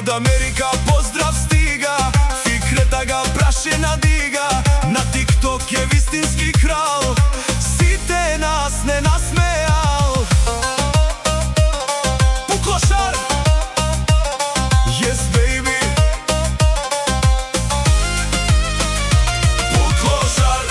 Од Америка поздрав стига, Фикрета га праше надига. На тикток е вистински крал, сите нас не насмеал. Пуклошар, yes baby. Пуклошар,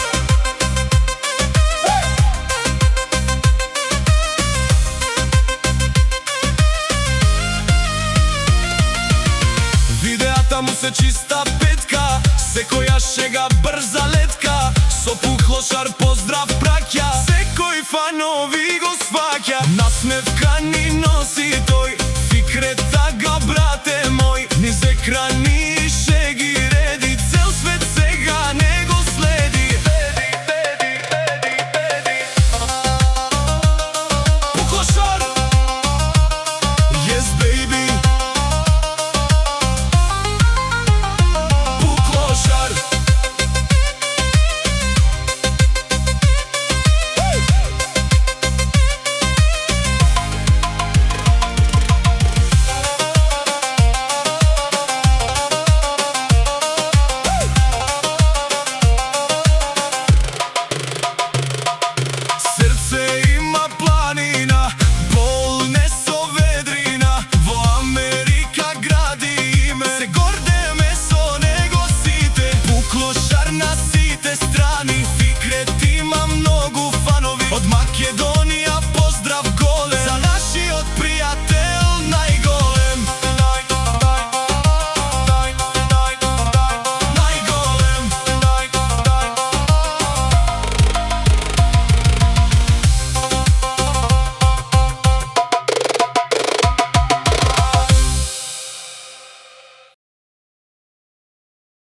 видеата му се чиста петка, секоја шега брза летка. Со Пуклошар поздрав праќа, секој фанови го сваќа. Насмевка ни